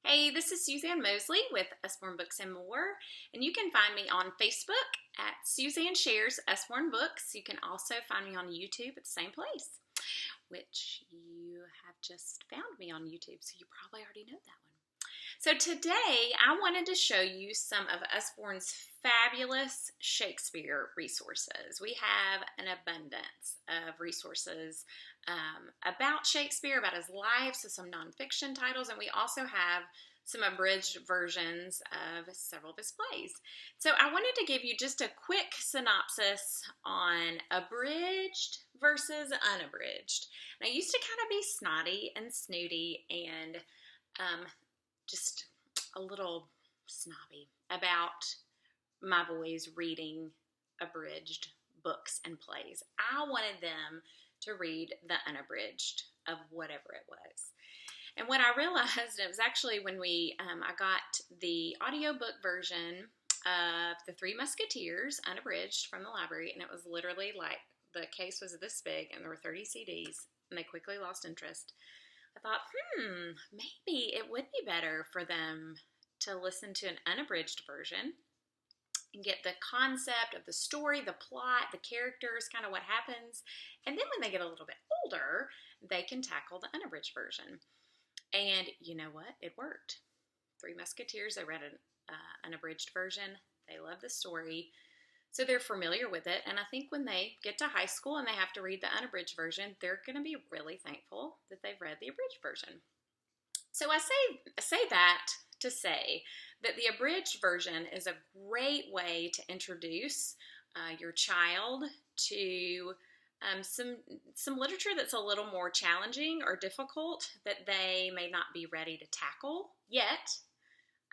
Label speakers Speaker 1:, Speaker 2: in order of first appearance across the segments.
Speaker 1: Hey, this is Suzanne Mosley with Usborne Books and More, and you can find me on Facebook at Suzanne Shares Usborne Books. You can also find me on YouTube at the same place, which you have just found me on YouTube, so you probably already know that one. So today, I wanted to show you some of Usborne's fabulous Shakespeare resources. We have an abundance of resources about Shakespeare, about his life, so some nonfiction titles, and we also have some abridged versions of several of his plays. So I wanted to give you just a quick synopsis on abridged versus unabridged. And I used to kind of be snotty and snooty and just a little snobby about my boys reading abridged books and plays. I wanted them to read the unabridged of whatever it was. And what I realized, it was actually when I got the audiobook version of The Three Musketeers, unabridged, from the library, and it was literally like, the case was this big, and there were 30 CDs, and they quickly lost interest. I thought, maybe it would be better for them to listen to an unabridged version and get the concept of the story, the plot, the characters, kind of what happens. And then when they get a little bit older, they can tackle the unabridged version. And you know what? It worked. Three Musketeers, they read an unabridged version. They love the story. So they're familiar with it. And I think when they get to high school and they have to read the unabridged version, they're going to be really thankful that they've read the abridged version. So I say that to say that the abridged version is a great way to introduce your child to some literature that's a little more challenging or difficult that they may not be ready to tackle yet,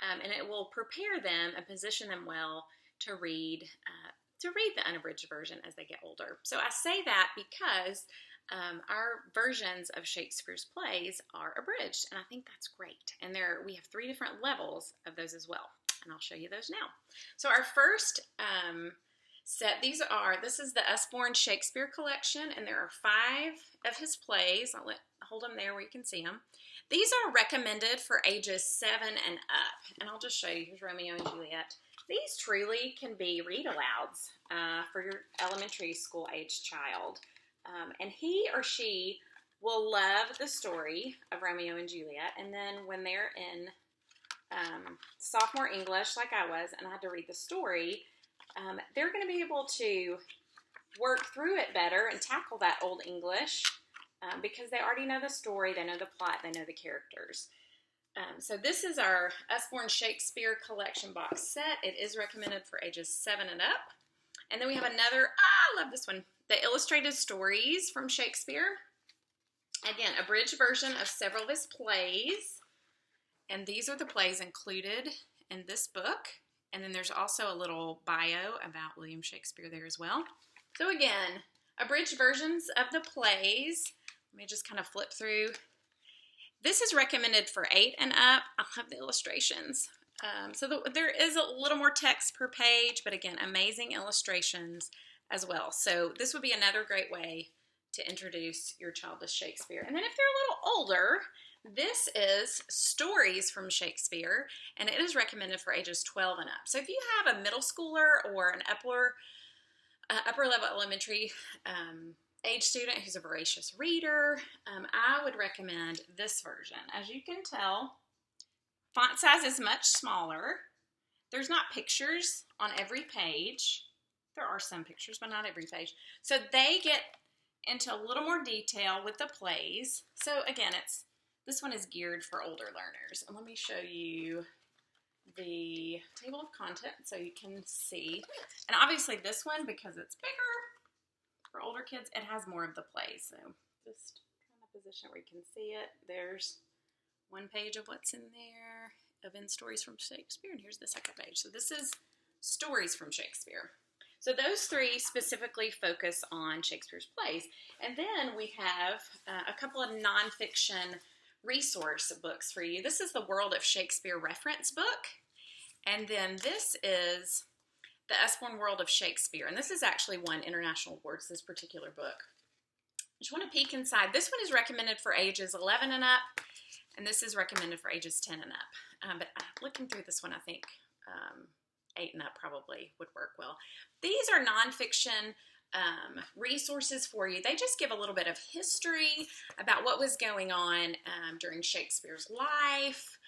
Speaker 1: and it will prepare them and position them well to read the unabridged version as they get older. So I say that because our versions of Shakespeare's plays are abridged, and I think that's great. And we have 3 different levels of those as well, and I'll show you those now. So our first set, this is the Usborne Shakespeare collection, and there are 5 of his plays. Hold them there where you can see them. These are recommended for ages 7 and up, and I'll just show you. Here's Romeo and Juliet. These truly can be read-alouds for your elementary school age child. And he or she will love the story of Romeo and Juliet. And then when they're in sophomore English, like I was, and I had to read the story, they're going to be able to work through it better and tackle that old English because they already know the story, they know the plot, they know the characters. So this is our Usborne Shakespeare collection box set. It is recommended for ages 7 and up. And then we have another, I love this one, the Illustrated Stories from Shakespeare. Again, abridged version of several of his plays. And these are the plays included in this book. And then there's also a little bio about William Shakespeare there as well. So again, abridged versions of the plays. Let me just kind of flip through. This is recommended for 8 and up. I'll have the illustrations. There is a little more text per page, but again, amazing illustrations as well. So this would be another great way to introduce your child to Shakespeare. And then if they're a little older, this is Stories from Shakespeare, and it is recommended for ages 12 and up. So if you have a middle schooler or an upper level elementary age student who's a voracious reader, I would recommend this version. As you can tell, font size is much smaller. There's not pictures on every page. There are some pictures, but not every page. So they get into a little more detail with the plays. So again, this one is geared for older learners. And let me show you the table of contents so you can see. And obviously this one, because it's bigger, for older kids, it has more of the plays. So just trying to position where you can see it. There's one page of what's in there, of Stories from Shakespeare, and here's the second page. So this is Stories from Shakespeare. So those 3 specifically focus on Shakespeare's plays. And then we have a couple of nonfiction resource books for you. This is the World of Shakespeare reference book. And then this is the Usborne World of Shakespeare. And this has actually won international awards, this particular book. Just want to peek inside. This one is recommended for ages 11 and up. And this is recommended for ages 10 and up. But looking through this one, I think 8 and up probably would work well. These are nonfiction resources for you. They just give a little bit of history about what was going on during Shakespeare's life,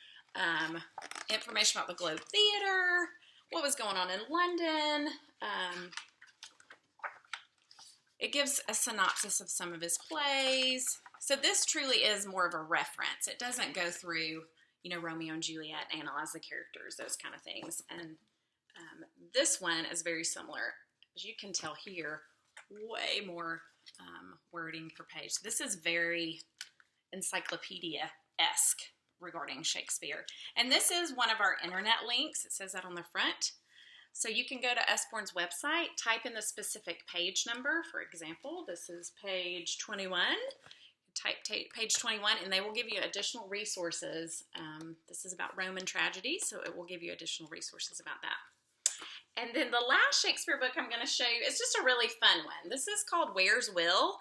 Speaker 1: information about the Globe Theatre, what was going on in London. It gives a synopsis of some of his plays. So this truly is more of a reference. It doesn't go through, you know, Romeo and Juliet, analyze the characters, those kind of things. And this one is very similar. As you can tell here, way more wording per page. This is very encyclopedia-esque regarding Shakespeare. And this is one of our internet links. It says that on the front. So you can go to Usborne's website, type in the specific page number. For example, this is page 21. Type page 21 and they will give you additional resources. This is about Roman tragedy, so it will give you additional resources about that. And then the last Shakespeare book I'm going to show you is just a really fun one. This is called Where's Will?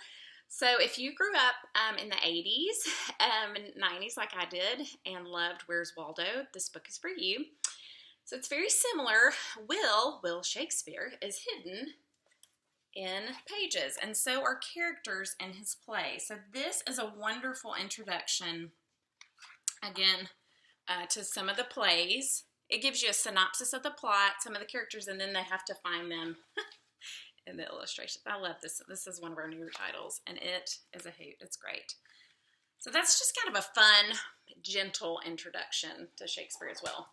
Speaker 1: So if you grew up in the 80s and 90s like I did and loved Where's Waldo, this book is for you. So it's very similar. Will Shakespeare is hidden in pages, and so are characters in his play. So this is a wonderful introduction, again, to some of the plays. It gives you a synopsis of the plot, some of the characters, and then they have to find them in the illustrations. I love this. This is one of our newer titles, and it is a hoot. It's great. So that's just kind of a fun, gentle introduction to Shakespeare as well.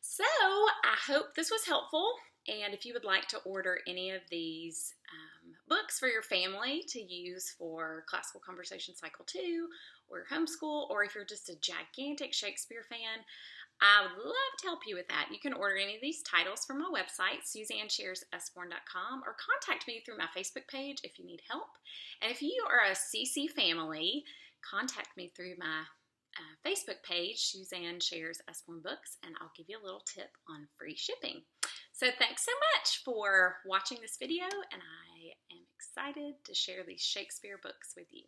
Speaker 1: So I hope this was helpful, and if you would like to order any of these books for your family to use for Classical Conversation Cycle 2 or homeschool, or if you're just a gigantic Shakespeare fan, I would love to help you with that. You can order any of these titles from my website, SuzanneSharesUsborne.com, or contact me through my Facebook page if you need help. And if you are a CC family, contact me through my Facebook page, Suzanne Shares Usborne Books, and I'll give you a little tip on free shipping. So thanks so much for watching this video, and I am excited to share these Shakespeare books with you.